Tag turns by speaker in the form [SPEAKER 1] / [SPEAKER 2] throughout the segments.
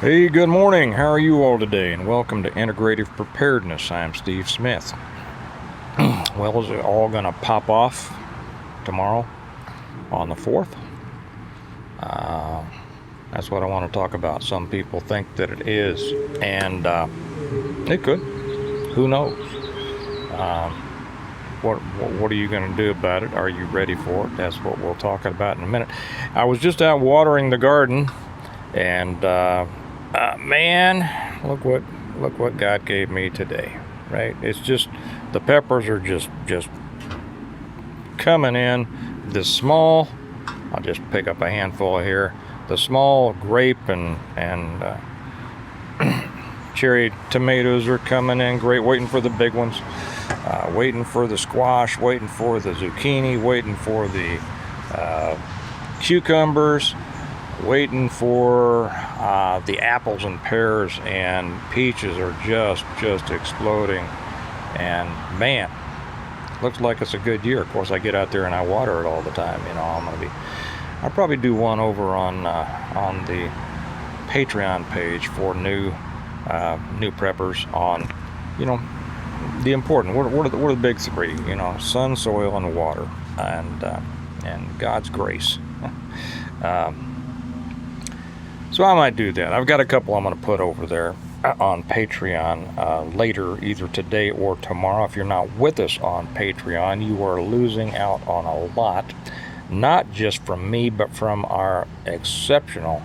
[SPEAKER 1] Hey, good morning. How are you all today? And welcome to Integrative Preparedness. I'm Steve Smith. Well, is it all going to pop off tomorrow on the 4th? That's what I want to talk about. Some people think that it is, and it could. Who knows? What are you going to do about it? Are you ready for it? That's what we'll talk about in a minute. I was just out watering the garden, and man, look what God gave me today. Right? It's just the peppers are just coming in. The small, I'll just pick up a handful here. The small grape and cherry tomatoes are coming in great. Waiting for the big ones. Waiting for the squash. Waiting for the zucchini. Waiting for the cucumbers. Waiting for the apples and pears and peaches are just exploding. And man, looks like it's a good year. Of course, I get out there and I water it all the time. You know, I'll probably do one over on the Patreon page for new preppers on, you know, the important. What are the big three? You know, sun, soil, and water, and God's grace. So I might do that. I've got a couple I'm going to put over there on Patreon later, either today or tomorrow. If you're not with us on Patreon, you are losing out on a lot, not just from me, but from our exceptional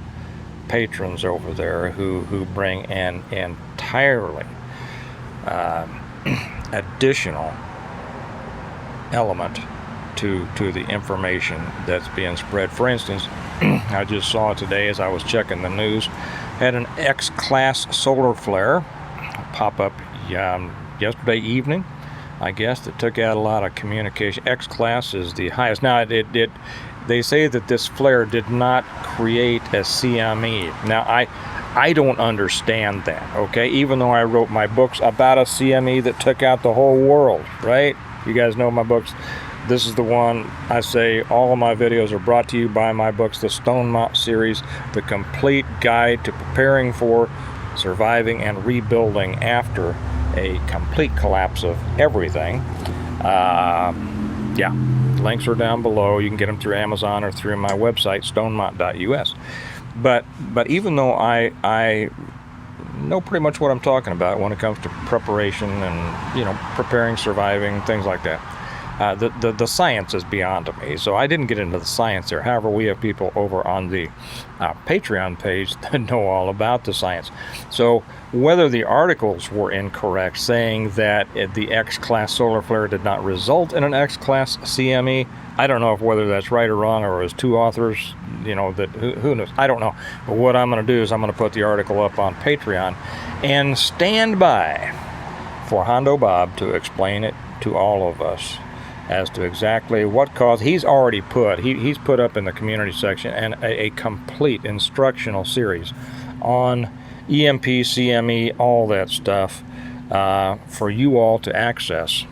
[SPEAKER 1] patrons over there who bring an entirely additional element to the information that's being spread. For instance, I just saw today as I was checking the news, had an X-class solar flare pop up yesterday evening, I guess, that took out a lot of communication. X-class is the highest. Now, they say that this flare did not create a CME. Now, I don't understand that, okay? Even though I wrote my books about a CME that took out the whole world, right? You guys know my books. This is the one I say all of my videos are brought to you by my books, the Stonemont series, the complete guide to preparing for, surviving, and rebuilding after a complete collapse of everything. Yeah, links are down below. You can get them through Amazon or through my website, stonemont.us. But even though I know pretty much what I'm talking about when it comes to preparation and, you know, preparing, surviving, things like that, the science is beyond me, so I didn't get into the science there. However, we have people over on the Patreon page that know all about the science. So whether the articles were incorrect, saying that the X-class solar flare did not result in an X-class CME, I don't know whether that's right or wrong, or it was two authors, you know, that who knows? I don't know. But what I'm going to do is I'm going to put the article up on Patreon and stand by for Hondo Bob to explain it to all of us as to exactly what caused. He's already he's put up in the community section and a complete instructional series on EMP, CME, all that stuff for you all to access.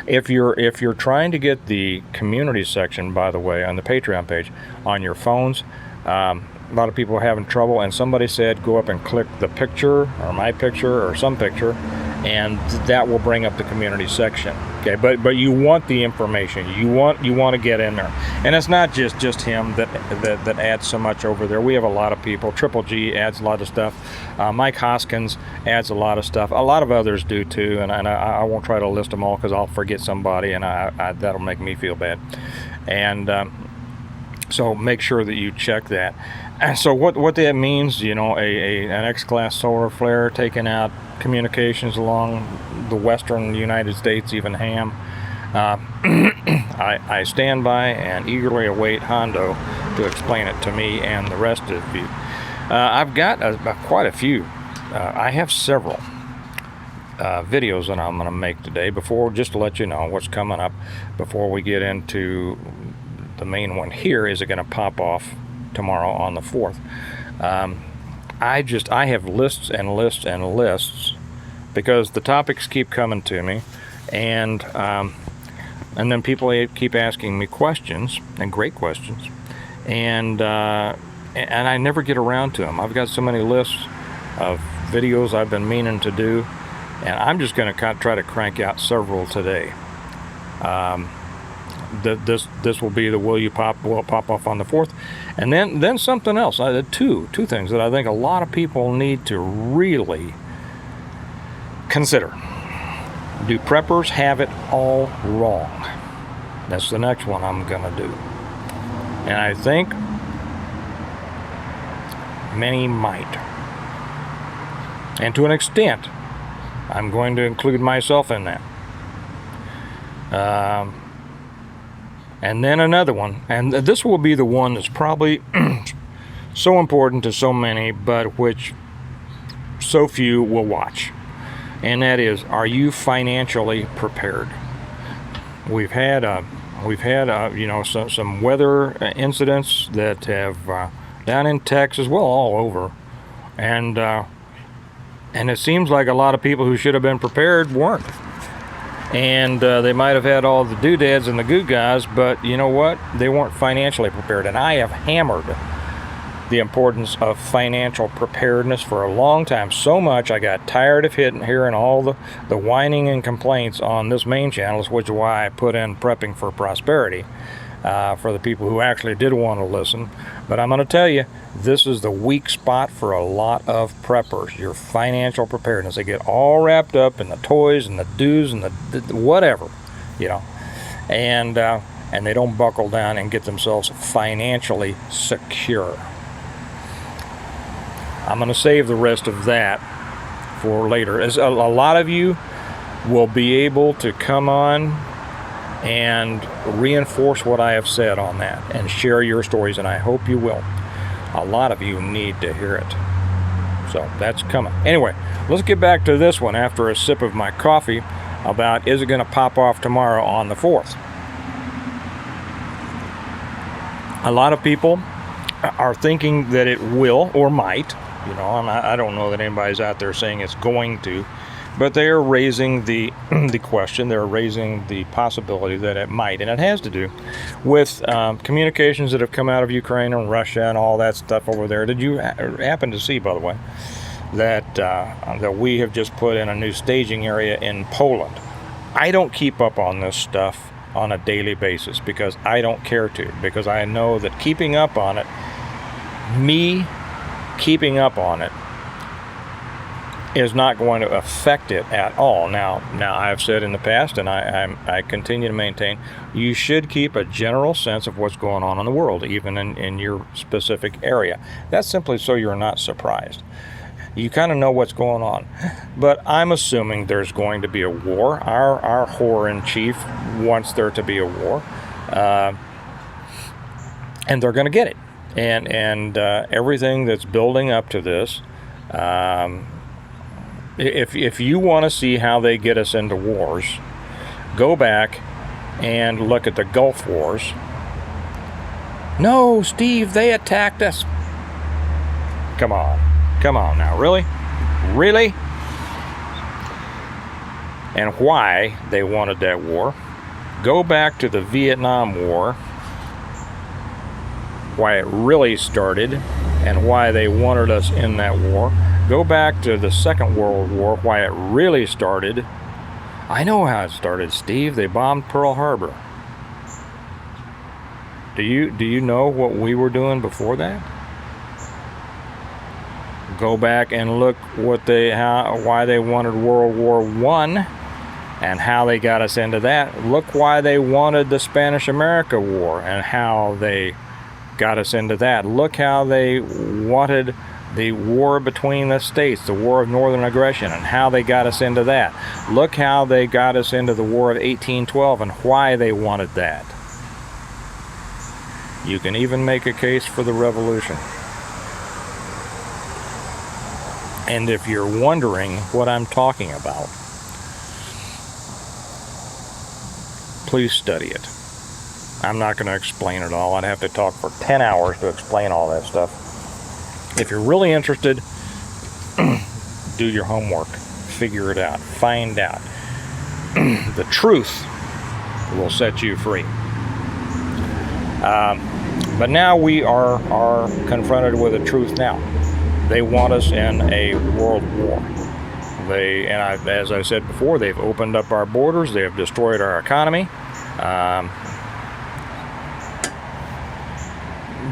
[SPEAKER 1] If you're trying to get the community section, by the way, on the Patreon page on your phones, a lot of people are having trouble, and somebody said go up and click the picture or my picture or some picture, and that will bring up the community section. Okay, but you want the information. You want to get in there, and it's not just him that adds so much over there. We have a lot of people. Triple G adds a lot of stuff. Mike Hoskins adds a lot of stuff. A lot of others do too, and I won't try to list them all because I'll forget somebody, and that'll make me feel bad. And so make sure that you check that. And so what that means, you know, an X-class solar flare taking out communications along the western United States, even ham. I stand by and eagerly await Hondo to explain it to me and the rest of you. I've got quite a few. I have several videos that I'm going to make today, just to let you know what's coming up before we get into the main one here. Is it going to pop off tomorrow on the 4th? I have lists and lists and lists because the topics keep coming to me, and then people keep asking me questions, and great questions, and I never get around to them. I've got so many lists of videos I've been meaning to do, and I'm just going to try to crank out several today. This will be the will it pop off on the 4th, and then something else. Two things that I think a lot of people need to really consider. Do preppers have it all wrong? That's the next one I'm going to do. And I think many might. And to an extent, I'm going to include myself in that. And then another one, and this will be the one that's probably so important to so many, but which so few will watch. And that is, are you financially prepared? We've had some weather incidents that have down in Texas, well, all over, and it seems like a lot of people who should have been prepared weren't. And they might have had all the doodads and the goo guys, but you know what? They weren't financially prepared. And I have hammered the importance of financial preparedness for a long time. So much I got tired of hearing all the whining and complaints on this main channel, which is why I put in Prepping for Prosperity for the people who actually did want to listen. But I'm going to tell you, this is the weak spot for a lot of preppers, your financial preparedness. They get all wrapped up in the toys and the do's and the whatever, and they don't buckle down and get themselves financially secure. I'm going to save the rest of that for later. As a lot of you will be able to come on and reinforce what I have said on that and share your stories, and I hope you will. A lot of you need to hear it. So that's coming. Anyway, let's get back to this one after a sip of my coffee about, is it going to pop off tomorrow on the 4th? A lot of people are thinking that it will or might. I don't know that anybody's out there saying it's going to, but they are raising the question. They're raising the possibility that it might, and it has to do with communications that have come out of Ukraine and Russia and all that stuff over there. Did you happen to see, by the way, that we have just put in a new staging area in Poland? I don't keep up on this stuff on a daily basis because I don't care to, because I know that keeping up on it is not going to affect it at all. Now I've said in the past, and I continue to maintain, you should keep a general sense of what's going on in the world, even in your specific area. That's simply so you're not surprised. You kind of know what's going on. But I'm assuming there's going to be a war. Our whore-in-chief wants there to be a war. And they're going to get it. And everything that's building up to this, if you want to see how they get us into wars, go back and look at the Gulf Wars. No, Steve, they attacked us. Come on now, really? And why they wanted that war. Go back to the Vietnam War, why it really started and why they wanted us in that war. Go back to the Second World War, why it really started. I know how it started, Steve. They bombed Pearl Harbor. Do you know what we were doing before that? Go back and look why they wanted World War I and how they got us into that. Look why they wanted the Spanish-America War and how they got us into that. Look how they wanted the war between the states, the War of Northern Aggression, and how they got us into that. Look how they got us into the War of 1812 and why they wanted that. You can even make a case for the Revolution. And if you're wondering what I'm talking about, please study it. I'm not going to explain it all. I'd have to talk for 10 hours to explain all that stuff. If you're really interested, do your homework. Figure it out. Find out. The truth will set you free. But now we are confronted with the truth now. They want us in a world war. As I said before, they've opened up our borders. They have destroyed our economy.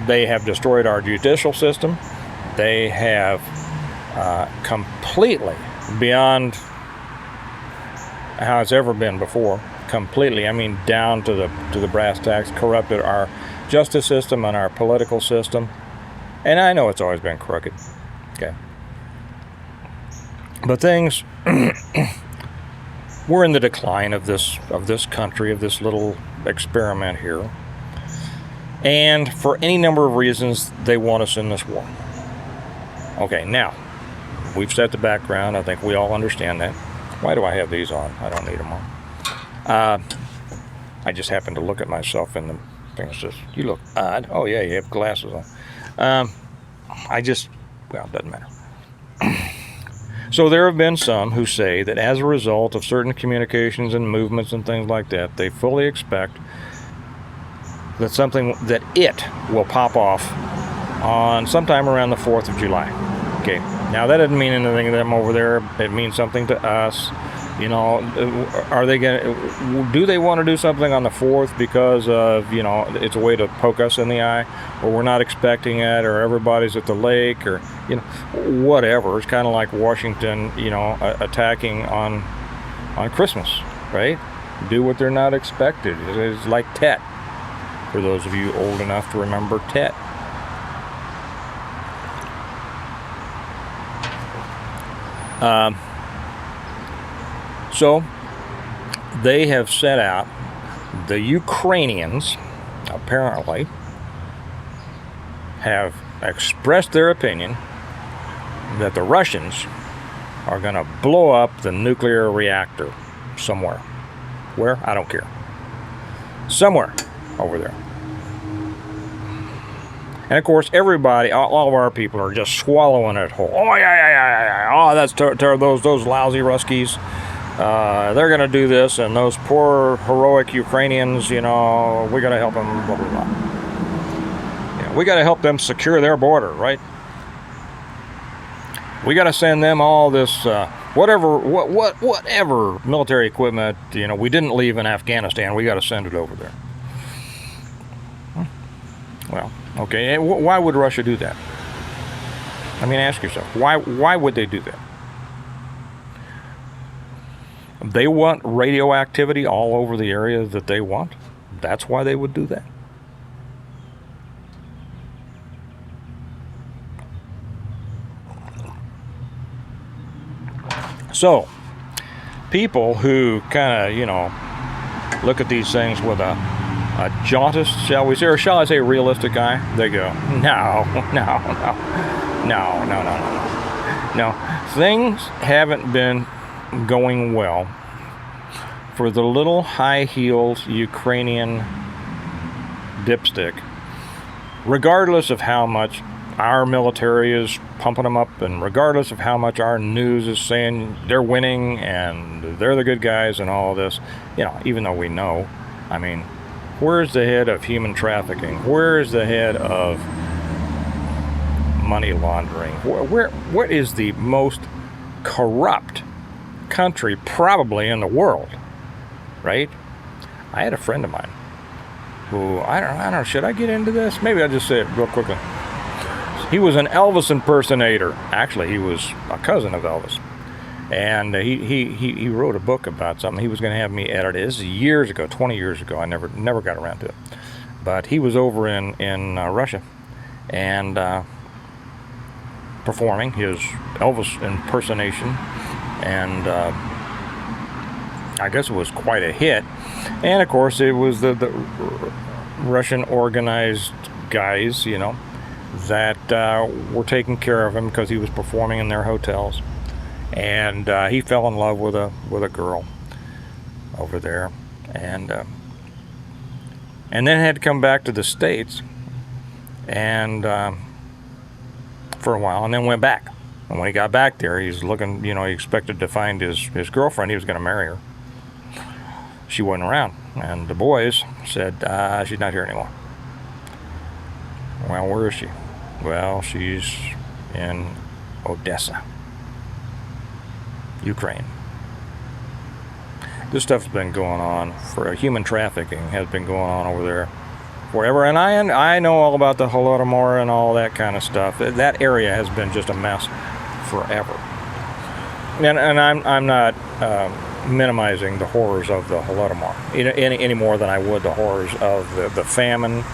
[SPEAKER 1] They have destroyed our judicial system. They have completely, beyond how it's ever been before, completely, I mean down to the brass tacks, corrupted our justice system and our political system. And I know it's always been crooked. Okay. But things we're in the decline of this country, of this little experiment here. And for any number of reasons, they want us in this war. Okay, now, we've set the background. I think we all understand that. Why do I have these on? I don't need them on. I just happened to look at myself in the thing. It says, you look odd. Oh, yeah, you have glasses on. Well, it doesn't matter. So there have been some who say that as a result of certain communications and movements and things like that, they fully expect that it will pop off on sometime around the 4th of July. Okay, now that doesn't mean anything to them over there. It means something to us. You know, do they want to do something on the 4th because of, it's a way to poke us in the eye, or we're not expecting it, or everybody's at the lake, or, whatever. It's kind of like Washington, attacking on Christmas, right? Do what they're not expected. It's like Tet, for those of you old enough to remember Tet. So they have set out, the Ukrainians apparently have expressed their opinion that the Russians are going to blow up the nuclear reactor somewhere. Where? I don't care. Somewhere over there. And of course, everybody, all of our people are just swallowing it whole. Oh, yeah. Oh, that's those lousy Ruskies. They're going to do this, and those poor heroic Ukrainians, we got to help them, blah, blah, blah. Yeah, we got to help them secure their border, right? We got to send them all this, whatever military equipment, we didn't leave in Afghanistan. We got to send it over there. Well, okay, why would Russia do that? I mean, ask yourself, why would they do that? They want radioactivity all over the area that they want. That's why they would do that. So, people who kind of, look at these things with a jaundiced, shall we say, or shall I say realistic eye, they go, no. Things haven't been going well for the little high-heeled Ukrainian dipstick, regardless of how much our military is pumping them up, and regardless of how much our news is saying they're winning and they're the good guys and all of this, even though we know, I mean, where's the head of human trafficking? Where's the head of money laundering? What is the most corrupt country probably in the world, right? I had a friend of mine who, I don't know, should I get into this? Maybe I'll just say it real quickly. He was an Elvis impersonator. Actually, he was a cousin of Elvis. And he wrote a book about something. He was going to have me edit it. This is years ago, 20 years ago. I never got around to it. But he was over in Russia and performing his Elvis impersonation. And I guess it was quite a hit. And of course, it was the Russian organized guys, that were taking care of him because he was performing in their hotels. And he fell in love with a girl over there, and then had to come back to the States, and for a while, and then went back. And when he got back there, he's looking, he expected to find his girlfriend. He was going to marry her. She wasn't around, and the boys said, she's not here anymore. Well, where is she? Well, she's in Odessa, Ukraine. This stuff's been going on for human trafficking has been going on over there forever, and I know all about the Holodomor and all that kind of stuff. That area has been just a mess forever, and I'm not minimizing the horrors of the Holodomor any more than I would the horrors of the famine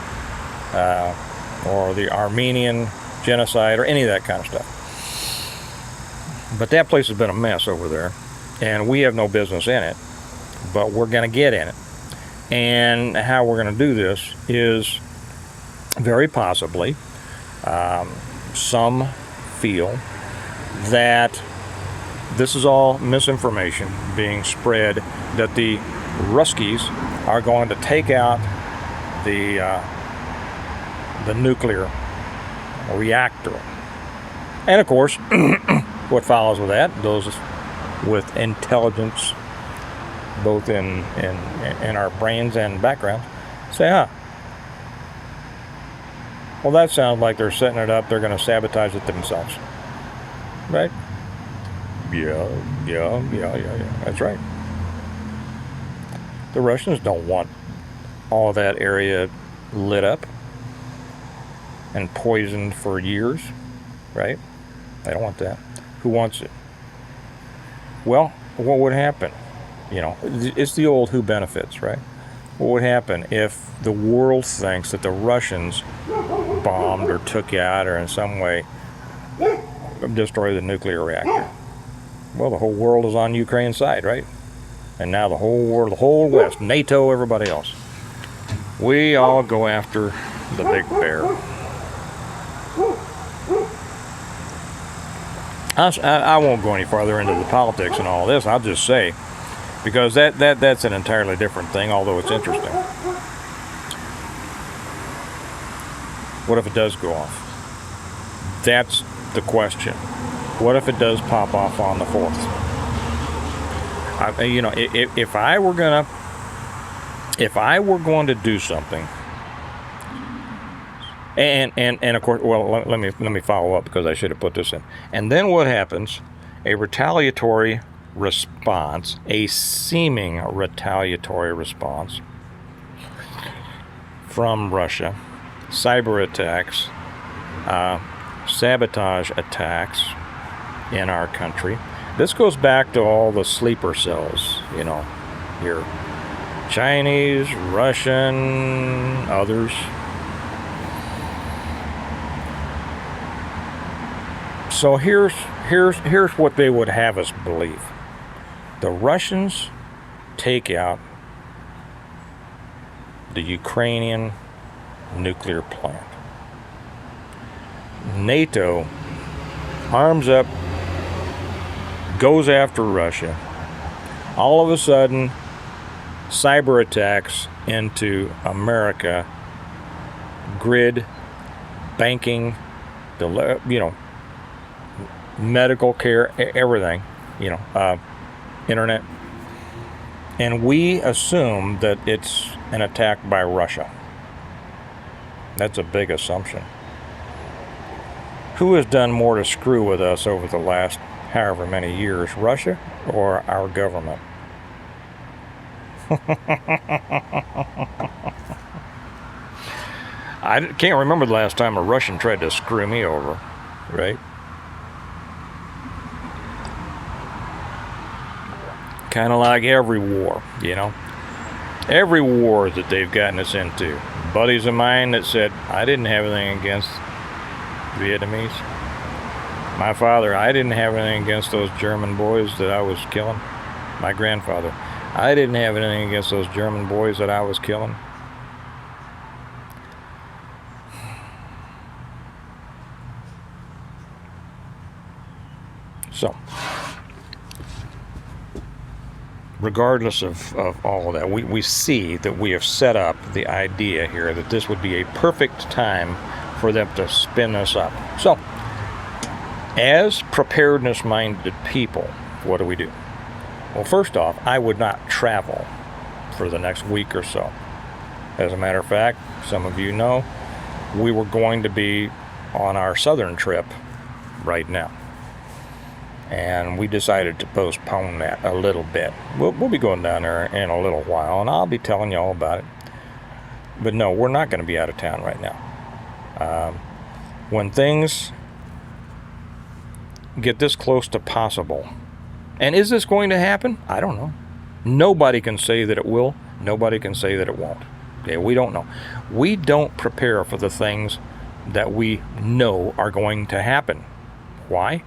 [SPEAKER 1] or the Armenian genocide or any of that kind of stuff. But that place has been a mess over there, and we have no business in it, but we're going to get in it. And how we're going to do this is very possibly some feel that this is all misinformation being spread, that the Ruskies are going to take out the nuclear reactor. And of course, what follows with that, those with intelligence, both in our brains and backgrounds, say, well, that sounds like they're setting it up, they're going to sabotage it themselves. Right? Yeah, that's right. The Russians don't want all that area lit up and poisoned for years, right? They don't want that. Who wants it? Well, what would happen? It's the old who benefits, right? What would happen if the world thinks that the Russians bombed or took out or in some way destroyed the nuclear reactor? Well, the whole world is on Ukraine's side, right? And now the whole world, the whole West, NATO, everybody else, we all go after the big bear. I won't go any farther into the politics and all this. I'll just say, because that's an entirely different thing, although it's interesting. What if it does go off? That's the question. What if it does pop off on the 4th? If I were going to do something, and of course, well, let me follow up because I should have put this in. And then what happens? A retaliatory response, a seeming retaliatory response from Russia, cyber attacks, sabotage attacks in our country. This goes back to all the sleeper cells, your Chinese, Russian, others. So here's what they would have us believe. The Russians take out the Ukrainian nuclear plant. NATO arms up, goes after Russia. All of a sudden, cyber attacks into America, grid, banking, medical care, everything, internet. And we assume that it's an attack by Russia. That's a big assumption. Who has done more to screw with us over the last however many years, Russia or our government? I can't remember the last time a Russian tried to screw me over, right? Kind of like every war, Every war that they've gotten us into. Buddies of mine that said, I didn't have anything against Vietnamese. My father, I didn't have anything against those German boys that I was killing. My grandfather, I didn't have anything against those German boys that I was killing. So, regardless of all of that, we see that we have set up the idea here that this would be a perfect time for them to spin this up. So, as preparedness-minded people, what do we do? Well, first off, I would not travel for the next week or so. As a matter of fact, some of you know, we were going to be on our southern trip right now. And we decided to postpone that a little bit. We'll be going down there in a little while, and I'll be telling you all about it. But no, we're not going to be out of town right now. When things get this close to possible, and is this going to happen? I don't know. Nobody can say that it will. Nobody can say that it won't. Okay, we don't know. We don't prepare for the things that we know are going to happen. Why?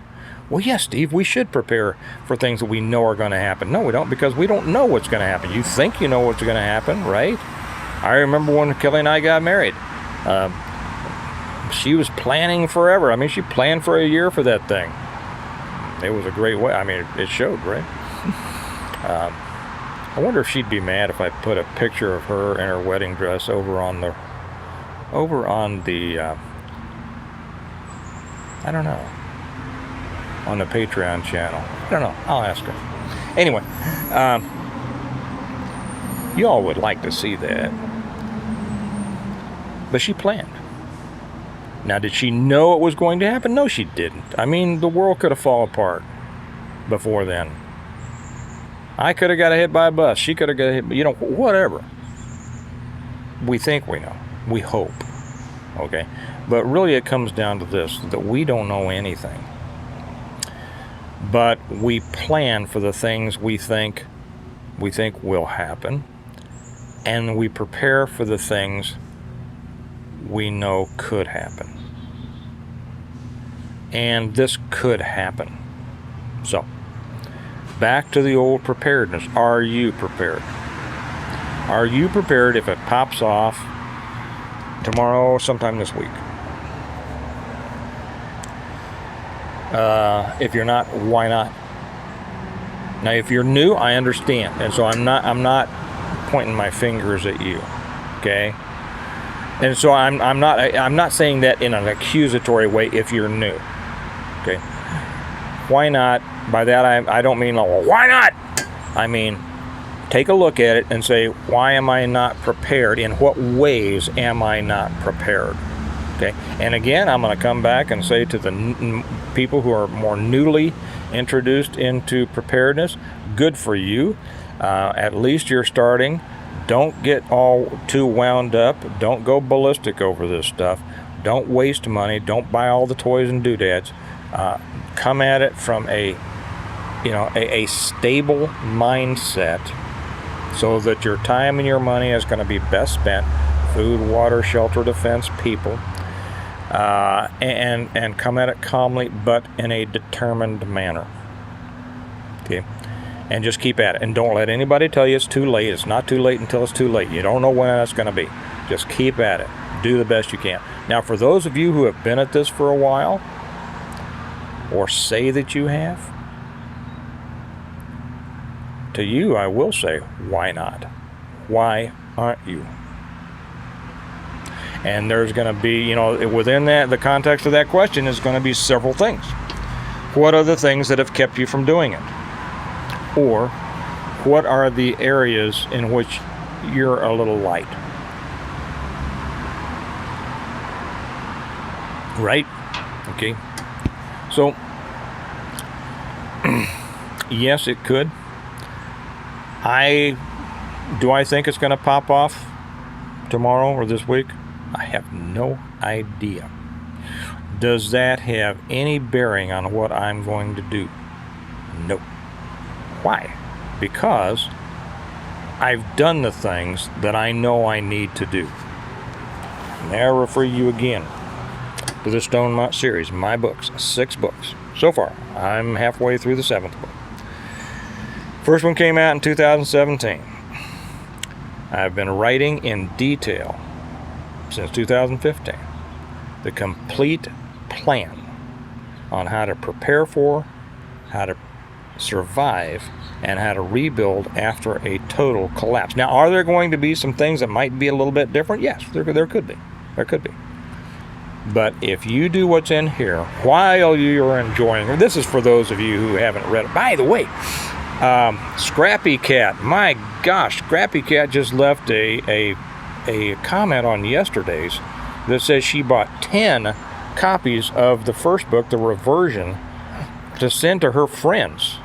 [SPEAKER 1] Well, yes, Steve, we should prepare for things that we know are going to happen. No, we don't, because we don't know what's going to happen. You think you know what's going to happen, right? I remember when Kelly and I got married. She was planning forever. I mean, she planned for a year for that thing. It was a great way. I mean, it showed, right? I wonder if she'd be mad if I put a picture of her in her wedding dress over on the I don't know, on the Patreon channel. I don't know. I'll ask her. Anyway, y'all would like to see that. But she planned. Now, did she know it was going to happen? No, she didn't. I mean, the world could have fallen apart before then. I could have got hit by a bus. She could have got hit, whatever. We think we know. We hope. Okay? But really it comes down to this, that we don't know anything. But we plan for the things we think will happen. And we prepare for the things we know could happen. And this could happen. So, back to the old preparedness. Are you prepared? Are you prepared if it pops off tomorrow, sometime this week? If you're not, why not? Now, if you're new, I understand, and so I'm not pointing my fingers at you, okay? And so I'm not saying that in an accusatory way. If you're new, okay? Why not? By that I don't mean, well, why not? I mean, take a look at it and say, why am I not prepared? In what ways am I not prepared? Okay. And again, I'm going to come back and say to the people who are more newly introduced into preparedness, good for you. At least you're starting. Don't get all too wound up. Don't go ballistic over this stuff. Don't waste money. Don't buy all the toys and doodads. Come at it from a stable mindset, so that your time and your money is going to be best spent. Food, water, shelter, defense, people. And come at it calmly, but in a determined manner. Okay? And just keep at it. And don't let anybody tell you it's too late. It's not too late until it's too late. You don't know when that's going to be. Just keep at it. Do the best you can. Now, for those of you who have been at this for a while, or say that you have, to you I will say, why not? Why aren't you? And there's going to be, within that, the context of that question is going to be several things. What are the things that have kept you from doing it? Or what are the areas in which you're a little light? Right? Okay. So, yes, it could. Do I think it's going to pop off tomorrow or this week? I have no idea. Does that have any bearing on what I'm going to do? No. Why? Because I've done the things that I know I need to do. May I refer you again to the Stonemont series, my books, 6 books. So far, I'm halfway through the 7th book. First one came out in 2017. I've been writing in detail since 2015 the complete plan on how to prepare for, how to survive, and how to rebuild after a total collapse. Now, are there going to be some things that might be a little bit different? Yes, there could be. There could be. But if you do what's in here while you're enjoying it, this is for those of you who haven't read it. By the way, Scrappy Cat, my gosh, Scrappy Cat just left a comment on yesterday's that says she bought 10 copies of the first book, the reversion, to to send to her friends.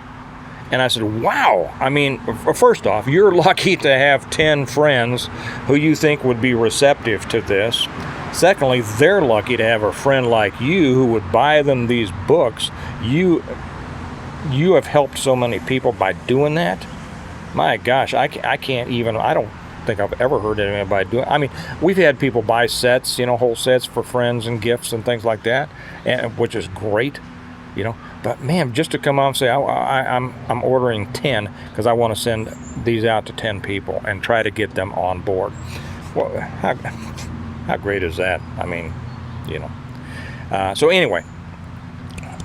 [SPEAKER 1] And I said, wow, I mean, first off, you're lucky to have 10 friends who you think would be receptive to this. Secondly, they're lucky to have a friend like you who would buy them these books. You have helped so many people by doing that. My gosh, I can't even, I don't think I've ever heard anybody do it. I mean, we've had people buy sets, whole sets for friends and gifts and things like that, which is great, But man, just to come out and say, I'm ordering 10 because I want to send these out to 10 people and try to get them on board. Well, how great is that? I mean, So anyway,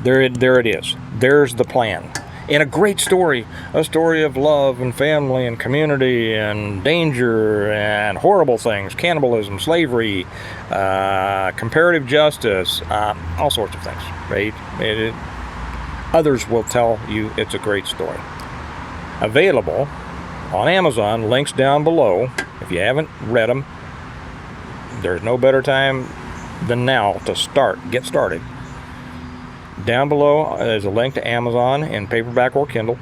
[SPEAKER 1] there it is. There's the plan. And a great story, a story of love and family and community and danger and horrible things, cannibalism, slavery, comparative justice, all sorts of things, right? Others will tell you it's a great story. Available on Amazon, links down below. If you haven't read them, there's no better time than now to get started. Down below is a link to Amazon in paperback or Kindle,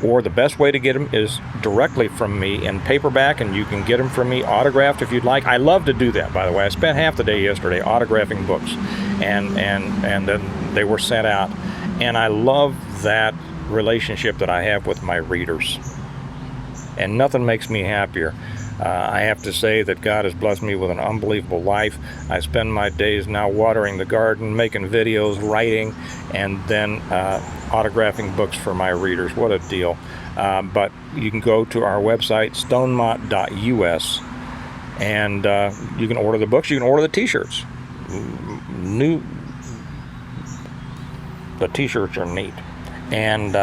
[SPEAKER 1] or the best way to get them is directly from me in paperback, and you can get them from me autographed if you'd like. I love to do that, by the way. I spent half the day yesterday autographing books, and then they were sent out. And I love that relationship that I have with my readers. And nothing makes me happier. I have to say that God has blessed me with an unbelievable life. I spend my days now watering the garden, making videos, writing, and then autographing books for my readers. What a deal. But you can go to our website, stonemont.us, and you can order the books. You can order the t-shirts. The t-shirts are neat. And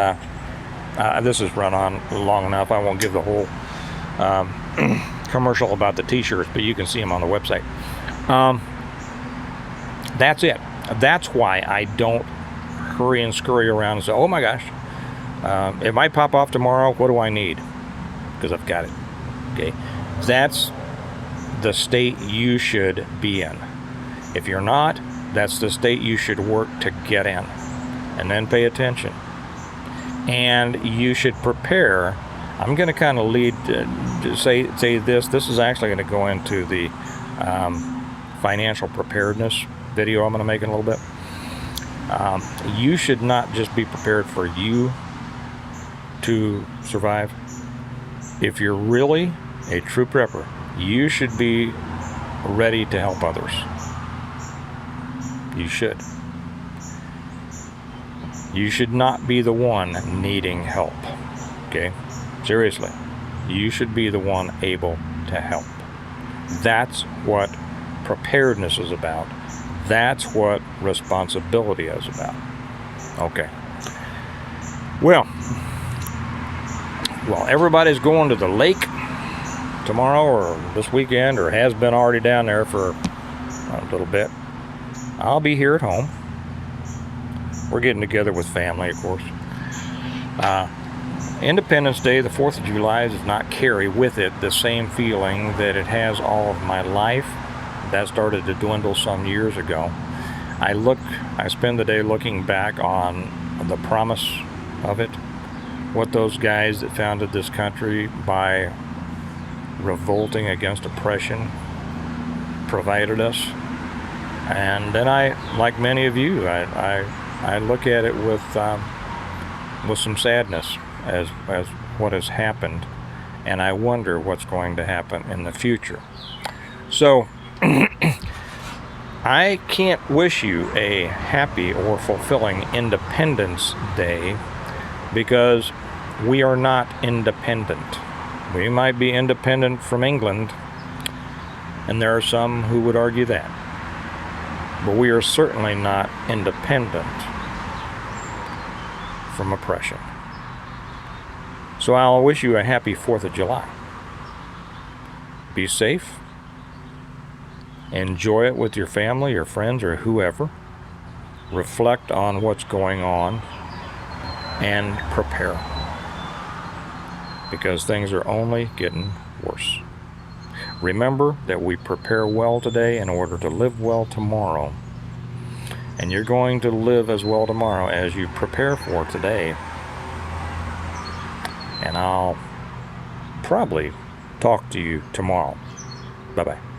[SPEAKER 1] this has run on long enough. I won't give the whole commercial about the t-shirts, but you can see them on the website. That's it. That's why I don't hurry and scurry around and say, oh my gosh, it might pop off tomorrow. What do I need? Because I've got it. Okay. That's the state you should be in. If you're not, that's the state you should work to get in. And then pay attention. And you should prepare. I'm going to kind of lead, say this. This is actually going to go into the financial preparedness video I'm going to make in a little bit. You should not just be prepared for you to survive. If you're really a true prepper, you should be ready to help others. You should. You should not be the one needing help. Okay? Seriously. You should be the one able to help. That's what preparedness is about. That's what responsibility is about. Okay. Well, everybody's going to the lake tomorrow or this weekend, or has been already down there for a little bit. I'll be here at home. We're getting together with family, of course. Independence Day, the 4th of July, does not carry with it the same feeling that it has all of my life. That started to dwindle some years ago. I spend the day looking back on the promise of it, what those guys that founded this country by revolting against oppression provided us. And then like many of you, I look at it with some sadness as what has happened, and I wonder what's going to happen in the future. So I can't wish you a happy or fulfilling Independence Day, because we are not independent. We might be independent from England, and there are some who would argue that. But we are certainly not independent from oppression. So I'll wish you a happy 4th of July. Be safe. Enjoy it with your family, your friends, or whoever. Reflect on what's going on and prepare. Because things are only getting worse. Remember that we prepare well today in order to live well tomorrow. And you're going to live as well tomorrow as you prepare for today. And I'll probably talk to you tomorrow. Bye-bye.